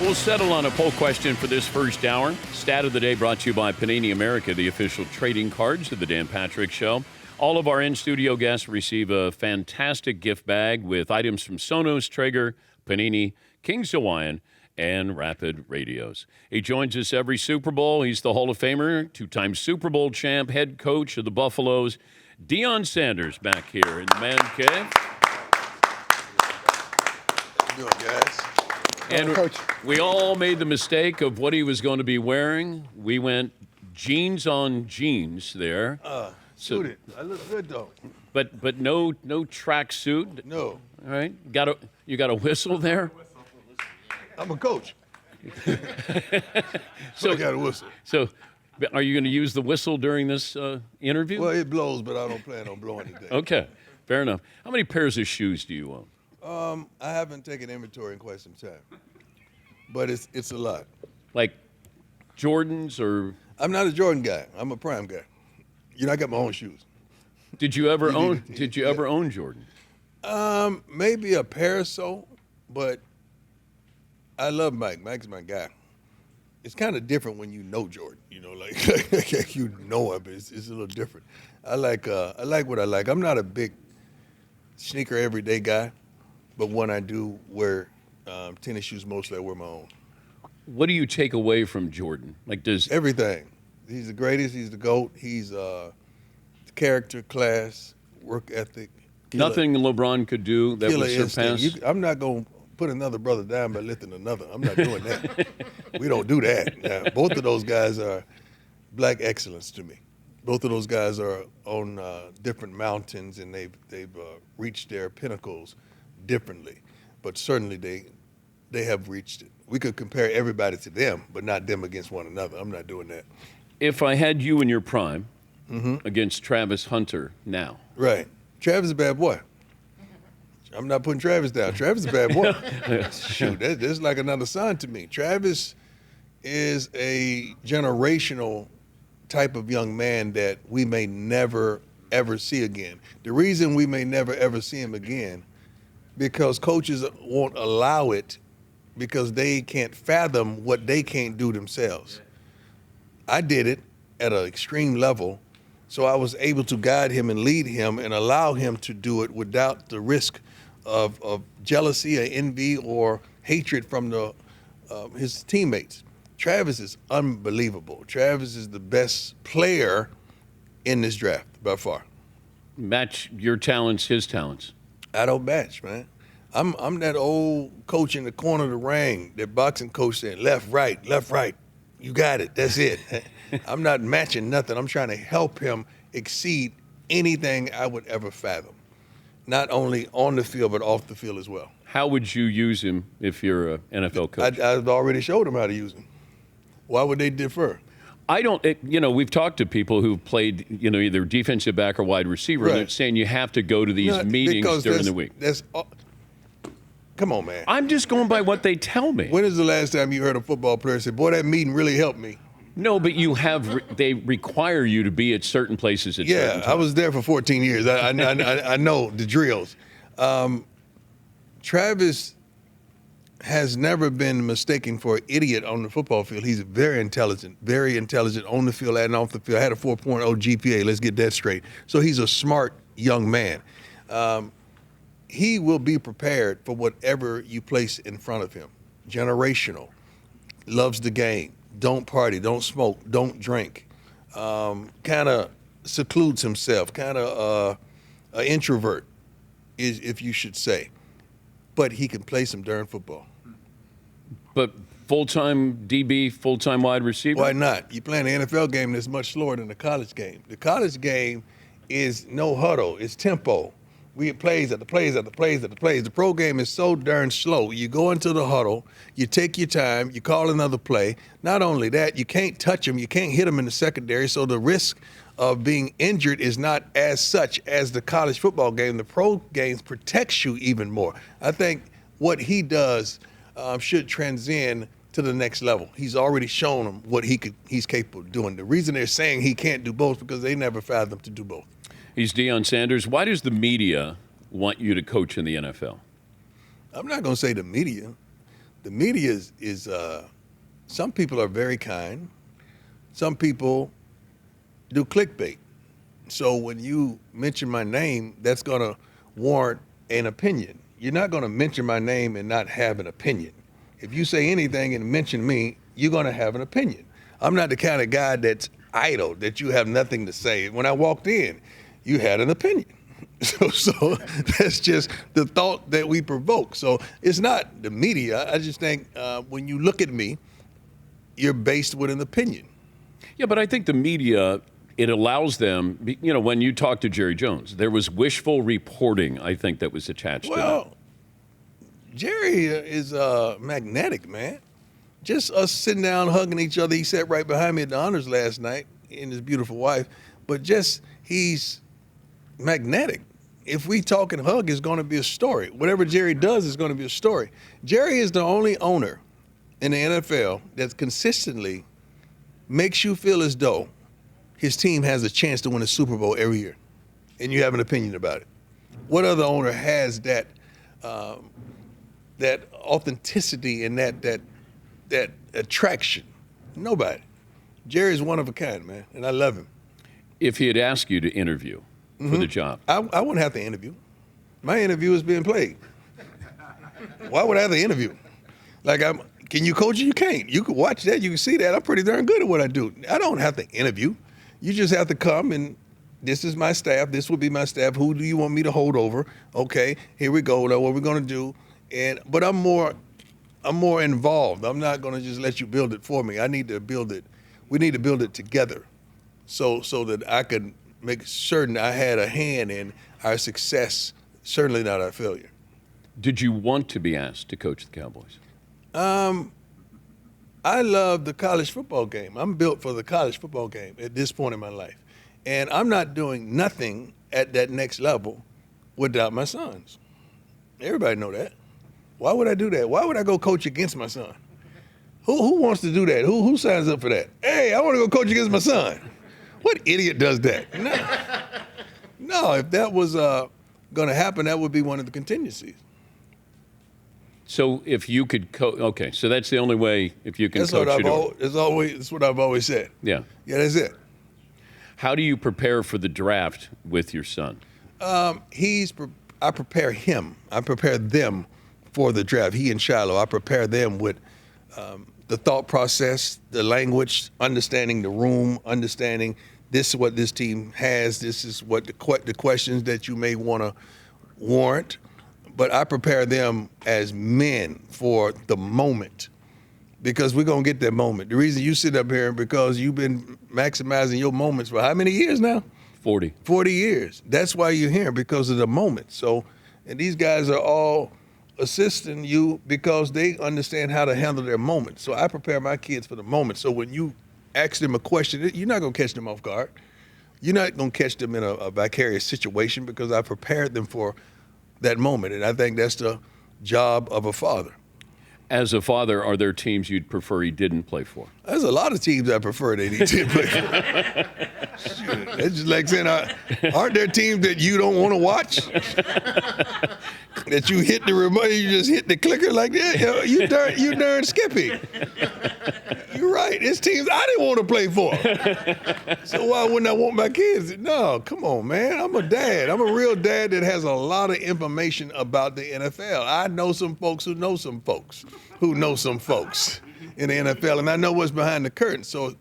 We'll settle on a poll question for this first hour. Stat of the day brought to you by Panini America, the official trading cards of the Dan Patrick Show. All of our in-studio guests receive a fantastic gift bag with items from Sonos, Traeger, Panini, King's Hawaiian, and Rapid Radios. He joins us every Super Bowl. He's the Hall of Famer, two-time Super Bowl champ, head coach of the Buffaloes. Deion Sanders back here in the Man Cave. How you doing, guys? And we all made the mistake of what he was going to be wearing. We went jeans on jeans there. Suited. I look good, though. But no track suit. No. All right. You got a whistle there? I'm a coach. So I got a whistle. So are you going to use the whistle during this interview? Well, it blows, but I don't plan on blowing today. Okay. Fair enough. How many pairs of shoes do you own? I haven't taken inventory in quite some time, but it's a lot. Like Jordans or? I'm not a Jordan guy. I'm a Prime guy. You know, I got my own shoes. Did you ever own Jordan? Maybe a pair or so, but I love Mike. Mike's my guy. It's kind of different when you know Jordan. You know, like you know him. It's a little different. I like what I like. I'm not a big sneaker everyday guy, but when I do wear tennis shoes, mostly I wear my own. What do you take away from Jordan? Everything. He's the greatest. He's the GOAT. He's character, class, work ethic. Nothing LeBron could do that would surpass. I'm not going to put another brother down by lifting another. I'm not doing that. We don't do that. Now, both of those guys are black excellence to me. Both of those guys are on different mountains, and they've reached their pinnacles differently. But certainly they have reached it. We could compare everybody to them, but not them against one another. I'm not doing that. If I had you in your prime against Travis Hunter now. Right. Travis is a bad boy. I'm not putting Travis down. Travis is a bad boy. Shoot, that's like another son to me. Travis is a generational type of young man that we may never, ever see again. The reason we may never, ever see him again, because coaches won't allow it because they can't fathom what they can't do themselves. I did it at an extreme level, so I was able to guide him and lead him and allow him to do it without the risk of jealousy or envy or hatred from his teammates. Travis is unbelievable. Travis is the best player in this draft by far. Match your talents, his talents. I don't match, man. I'm that old coach in the corner of the ring, that boxing coach saying, left, right. You got it. That's it. I'm not matching nothing. I'm trying to help him exceed anything I would ever fathom, not only on the field but off the field as well. How would you use him if you're an NFL coach? I've already showed him how to use him. Why would they defer? We've talked to people who've played, either defensive back or wide receiver, and they're saying you have to go to these meetings during the week. Come on, man. I'm just going by what they tell me. When is the last time you heard a football player say, boy, that meeting really helped me? No, but they require you to be at certain places at certain times. I was there for 14 years. I know the drills. Travis has never been mistaken for an idiot on the football field. He's very intelligent on the field and off the field. I had a 4.0 GPA. Let's get that straight. So he's a smart young man. He will be prepared for whatever you place in front of him. Generational, loves the game, don't party, don't smoke, don't drink, kind of secludes himself, kind of an introvert, if you should say. But he can play some darn football. But full-time DB, full-time wide receiver? Why not? You play an NFL game that's much slower than the college game. The college game is no huddle, it's tempo. We get plays at the plays at the plays at the plays. The pro game is so darn slow. You go into the huddle, you take your time, you call another play. Not only that, you can't touch them, you can't hit them in the secondary, so the risk of being injured is not as such as the college football game. The pro game protects you even more. I think what he does should transcend to the next level. He's already shown them what he's capable of doing. The reason they're saying he can't do both because they never fathomed to do both. He's Deion Sanders. Why does the media want you to coach in the NFL? I'm not going to say the media. The media is some people are very kind. Some people do clickbait. So when you mention my name, that's going to warrant an opinion. You're not going to mention my name and not have an opinion. If you say anything and mention me, you're going to have an opinion. I'm not the kind of guy that's idle, that you have nothing to say. When I walked in, you had an opinion. So that's just the thought that we provoke. So it's not the media. I just think when you look at me, you're based with an opinion. Yeah, but I think the media, it allows them, when you talk to Jerry Jones, there was wishful reporting, I think, that was attached to that. Well, Jerry is magnetic, man. Just us sitting down hugging each other. He sat right behind me at the honors last night, and his beautiful wife. But just, he's magnetic. If we talk and hug, it's going to be a story. Whatever Jerry does is going to be a story. Jerry is the only owner in the NFL that consistently makes you feel as though his team has a chance to win a Super Bowl every year, and you have an opinion about it. What other owner has that that authenticity and that attraction? Nobody. Jerry's one of a kind, man, and I love him. If he had asked you to interview for the job, I wouldn't have to interview. My interview is being played. Why would I have to interview? Can you coach it? You can't. You can watch that. You can see that. I'm pretty darn good at what I do. I don't have to interview. You just have to come and this is my staff. This will be my staff. Who do you want me to hold over? Okay, here we go. Now what we're going to do. But I'm more involved. I'm not going to just let you build it for me. I need to build it. We need to build it together so that I can make certain I had a hand in our success, certainly not our failure. Did you want to be asked to coach the Cowboys? I love the college football game. I'm built for the college football game at this point in my life. And I'm not doing nothing at that next level without my sons. Everybody know that. Why would I do that? Why would I go coach against my son? Who wants to do that? Who signs up for that? Hey, I want to go coach against my son. What idiot does that? No, if that was going to happen, that would be one of the contingencies. So if you could okay, so that's the only way if you can That's coach that's what I've always said. Yeah. Yeah, that's it. How do you prepare for the draft with your son? I prepare him. I prepare them for the draft. He and Shiloh. I prepare them with the thought process, the language, understanding the room, understanding this is what this team has. This is what the questions that you may want to warrant. But I prepare them as men for the moment because we're going to get that moment. The reason you sit up here is because you've been maximizing your moments for how many years now? 40. 40 years. That's why you're here, because of the moment. So, and these guys are all assisting you because they understand how to handle their moment. So I prepare my kids for the moment. So when you ask them a question, you're not going to catch them off guard. You're not going to catch them in a vicarious situation because I prepared them for that moment. And I think that's the job of a father. As a father, are there teams you'd prefer he didn't play for? There's a lot of teams I prefer that he didn't play for. Shoot, that's just like saying, aren't there teams that you don't want to watch? That you hit the remote, you just hit the clicker like that? You darn Skippy. You're right. It's teams I didn't want to play for. So why wouldn't I want my kids? No, come on, man. I'm a dad. I'm a real dad that has a lot of information about the NFL. I know some folks who know some folks who know some folks in the NFL, and I know what's behind the curtain. So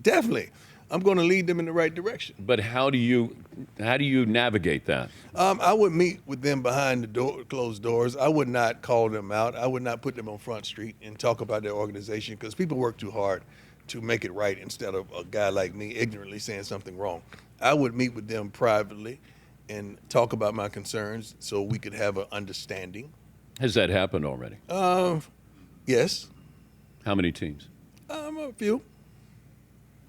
definitely, I'm going to lead them in the right direction. But how do you navigate that? I would meet with them behind the closed doors. I would not call them out. I would not put them on Front Street and talk about their organization because people work too hard to make it right instead of a guy like me ignorantly saying something wrong. I would meet with them privately and talk about my concerns so we could have an understanding. Has that happened already? Yes. How many teams? A few.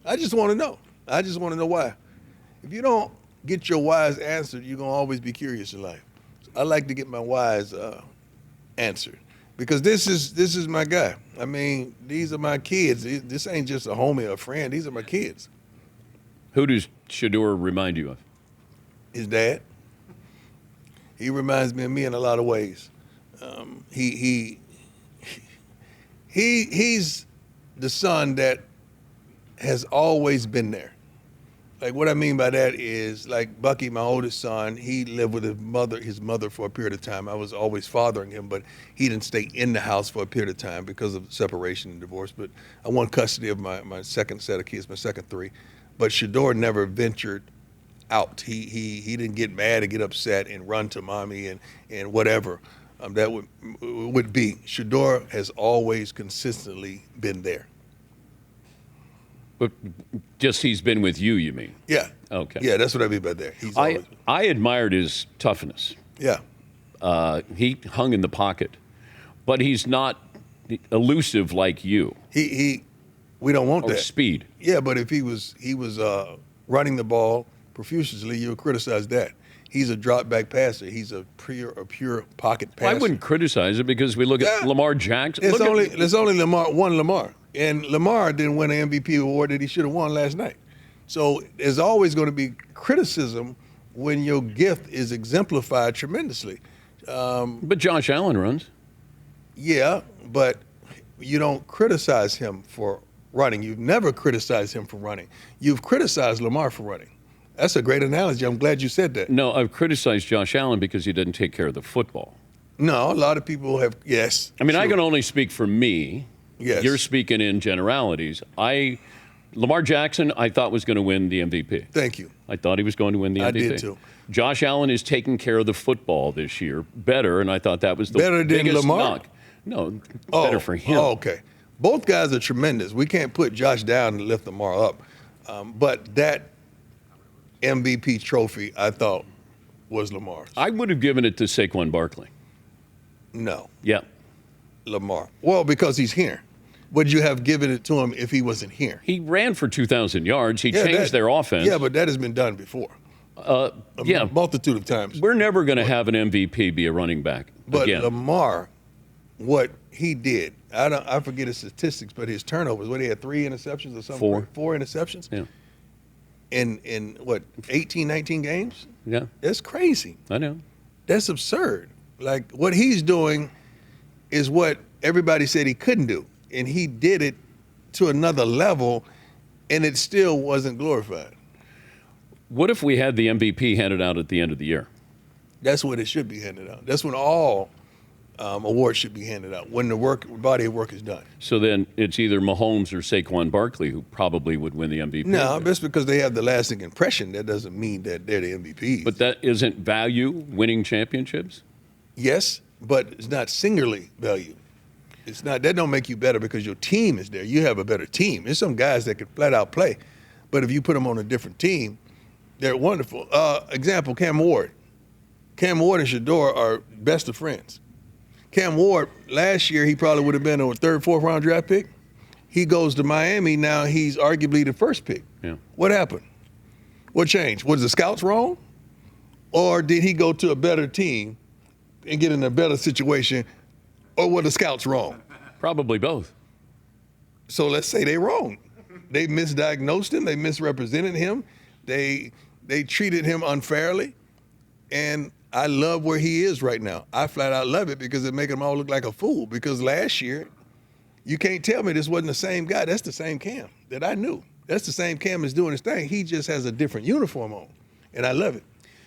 I just want to know. I just want to know why. If you don't get your whys answered, you're going to always be curious in life. So I like to get my whys answered because this is my guy. I mean, these are my kids. This ain't just a homie or a friend. These are my kids. Who does Shedeur remind you of? His dad. He reminds me of me in a lot of ways. He's the son that has always been there. Like what I mean by that is like Bucky, my oldest son, he lived with his mother for a period of time. I was always fathering him, but he didn't stay in the house for a period of time because of separation and divorce. But I won custody of my second set of kids, my second three. But Shador never ventured out. He didn't get mad and get upset and run to mommy and whatever that would be. Shador has always consistently been there. But just he's been with you mean? Yeah. Okay. Yeah, that's what I mean by there. I admired his toughness. Yeah. He hung in the pocket, but he's not elusive like you. We don't want that. Speed. Yeah, but if he was running the ball profusely, you would criticize that. He's a drop back passer. He's a pure pocket passer. Well, I wouldn't criticize it because we look at Lamar Jackson. There's only Lamar. And Lamar didn't win an MVP award that he should have won last night. So there's always going to be criticism when your gift is exemplified tremendously. But Josh Allen runs. Yeah, but you don't criticize him for running. You've never criticized him for running. You've criticized Lamar for running. That's a great analogy. I'm glad you said that. No, I've criticized Josh Allen because he didn't take care of the football. No, a lot of people have, yes. I mean, sure. I can only speak for me. Yes. You're speaking in generalities. Lamar Jackson, I thought was going to win the MVP. Thank you. I thought he was going to win the MVP. I did too. Josh Allen is taking care of the football this year better, and I thought that was the better biggest than Lamar? knock. No, better for him. Oh, okay. Both guys are tremendous. We can't put Josh down and lift Lamar up. But that MVP trophy, I thought, was Lamar's. I would have given it to Saquon Barkley. No. Yeah. Lamar. Well, because he's here. Would you have given it to him if he wasn't here? He ran for 2,000 yards. He changed their offense. Yeah, but that has been done before. A multitude of times. We're never going to have an MVP be a running back But again. Lamar, what he did, I forget his statistics, but his turnovers, he had 3 interceptions or something? 4 interceptions? Yeah. In what, 18, 19 games? Yeah. That's crazy. I know. That's absurd. Like, what he's doing is what everybody said he couldn't do. And he did it to another level, and it still wasn't glorified. What if we had the MVP handed out at the end of the year? That's what it should be handed out. That's when all awards should be handed out, when the body of work is done. So then it's either Mahomes or Saquon Barkley who probably would win the MVP. No, just because they have the lasting impression, that doesn't mean that they're the MVPs. But that isn't value, winning championships? Yes, but it's not singularly value. It's not, that don't make you better because your team is there. You have a better team. There's some guys that can flat out play, but if you put them on a different team, they're wonderful. Example, Cam Ward. Cam Ward and Shador are best of friends. Cam Ward, last year, he probably would have been a 3rd, 4th round draft pick. He goes to Miami, now he's arguably the first pick. Yeah. What happened? What changed? Was the scouts wrong? Or did he go to a better team and get in a better situation? Or were the scouts wrong? Probably both. So let's say they're wrong. They misdiagnosed him. They misrepresented him. They treated him unfairly. And I love where he is right now. I flat out love it because it makes him all look like a fool. Because last year, you can't tell me this wasn't the same guy. That's the same Cam that I knew. That's the same Cam that's doing his thing. He just has a different uniform on. And I love it.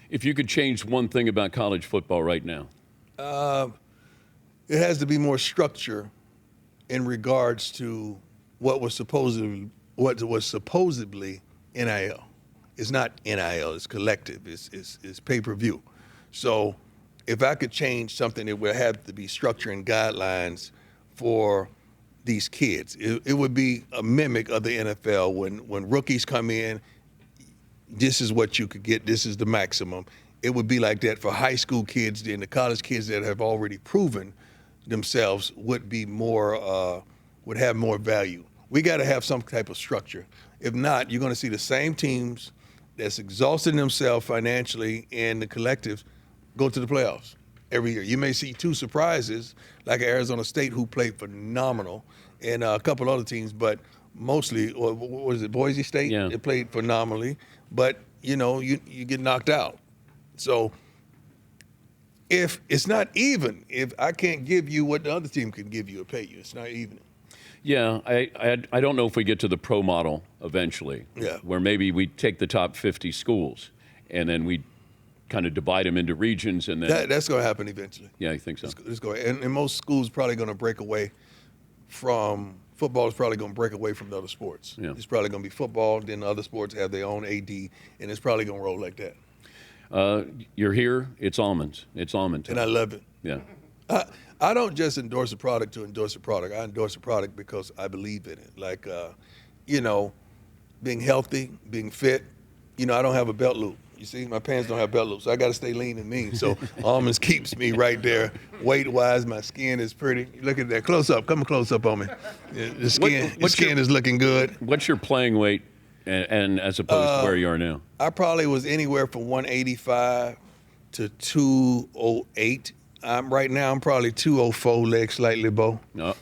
If you could change one thing about college football right now. It has to be more structure in regards to what was supposedly NIL. It's not NIL. It's collective. It's pay-per-view. So if I could change something, it would have to be structure and guidelines for these kids. It would be a mimic of the NFL when rookies come in. This is what you could get. This is the maximum. It would be like that for high school kids and the college kids that have already proven themselves would be more, would have more value. We got to have some type of structure. If not, you're going to see the same teams that's exhausting themselves financially and the collectives go to the playoffs every year. You may see 2 surprises, like Arizona State, who played phenomenal, and a couple other teams, but mostly, or what was it, Boise State? Yeah. They played phenomenally, but, you get knocked out. So if it's not even, if I can't give you what the other team can give you or pay you, it's not even. Yeah, I don't know if we get to the pro model eventually. Yeah. Where maybe we take the top 50 schools and then we kind of divide them into regions and then. That's going to happen eventually. Yeah, I think so. It's going, and most schools probably going to break away from football. Is probably going to break away from the other sports. Yeah. It's probably going to be football. Then the other sports have their own AD, and it's probably going to roll like that. You're here. It's almonds. It's almond time. And I love it. Yeah. I don't just endorse a product to endorse a product. I endorse a product because I believe in it. Like, being healthy, being fit. I don't have a belt loop. You see, my pants don't have belt loops, so I got to stay lean and mean. So almonds keeps me right there. Weight-wise, my skin is pretty. Look at that. Close up. Come close up on me. The skin is looking good. What's your playing weight and as opposed to where you are now? I probably was anywhere from 185 to 208. Right now, I'm probably 204, legs slightly bow. No.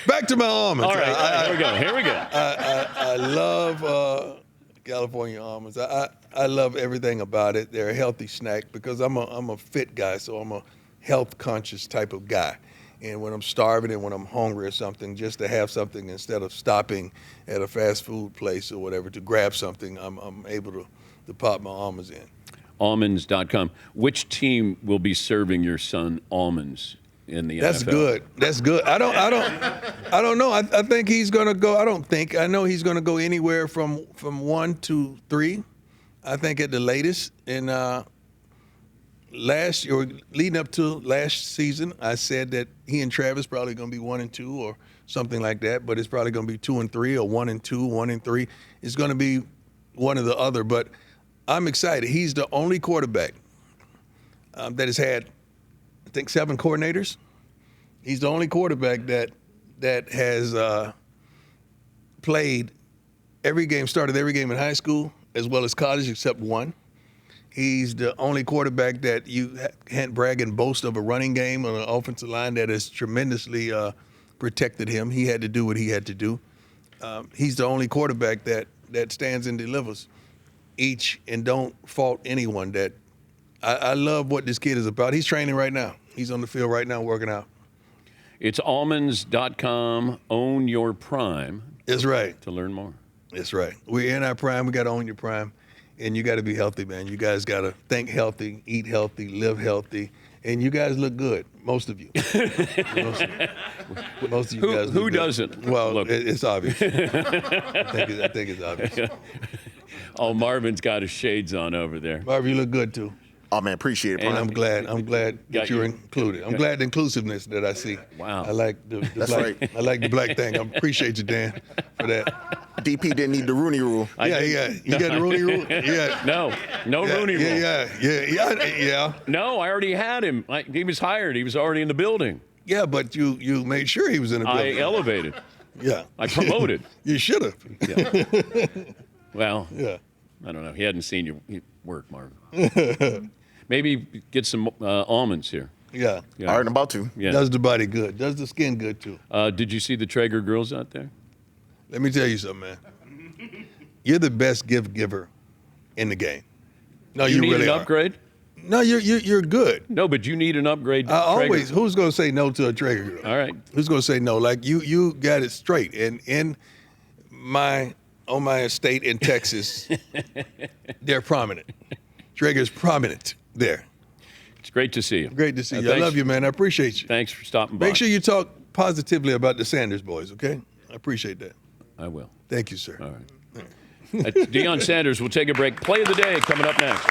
Back to my almonds. All right, here we go. I love California almonds. I love everything about it. They're a healthy snack because I'm a fit guy, so I'm a health conscious type of guy. And when I'm starving and when I'm hungry or something, just to have something instead of stopping at a fast food place or whatever to grab something, I'm able to pop my almonds in. Almonds.com. Which team will be serving your son almonds in the NFL? That's good. I don't know. I think he's gonna go. I know he's gonna go anywhere from 1 to 3. I think at the latest. And leading up to last season, I said that he and Travis probably gonna be 1 and 2 or something like that. But it's probably gonna be 2 and 3 or 1 and 2, 1 and 3. It's gonna be one or the other. But I'm excited. He's the only quarterback that has had, I think, 7 coordinators. He's the only quarterback that has played started every game in high school as well as college except one. He's the only quarterback that you can't brag and boast of a running game on an offensive line that has tremendously protected him. He had to do what he had to do. He's the only quarterback that stands and delivers each and don't fault anyone. That I love what this kid is about. He's training right now. He's on the field right now working out. It's almonds.com. Own your prime. That's right. To learn more. That's right. We're in our prime. We got to own your prime. And you got to be healthy, man. You guys got to think healthy, eat healthy, live healthy. And you guys look good, most of you. most of you guys look Who good. doesn't? Well, it's obvious. I think it's obvious. Oh, Marvin's got his shades on over there. Marvin, you look good, too. Oh, man, appreciate it, And Prime. I'm glad that you're included. I'm glad the inclusiveness that I see. Wow. I like the That's black. right. I like the black thing. I appreciate you, Dan, for that. DP didn't need the Rooney Rule. You got the Rooney Rule? Yeah. No Rooney rule. Yeah. No, I already had him. He was hired. He was already in the building. Yeah, but you made sure he was in the building. I elevated. Yeah. I promoted. You should have. Yeah. Well, Yeah. I don't know. He hadn't seen your work, Marvin. Maybe get some almonds here. Yeah. Yeah. All right, I'm about to. Yeah. Does the body good. Does the skin good, too. Did you see the Traeger girls out there? Let me tell you something, man. You're the best gift giver in the game. No, you need really an are. upgrade? No, you're good. No, but you need an upgrade. Who's going to say no to a Traeger girl? All right. Who's going to say no? Like, you got it straight. And on my estate in Texas, they're prominent. Traeger's prominent there. It's great to see you. Great to see you. I love you, man. I appreciate you. Thanks for stopping by. Make sure you talk positively about the Sanders boys, okay? I appreciate that. I will. Thank you, sir. All right. Deion Sanders. We'll take a break. Play of the day coming up next.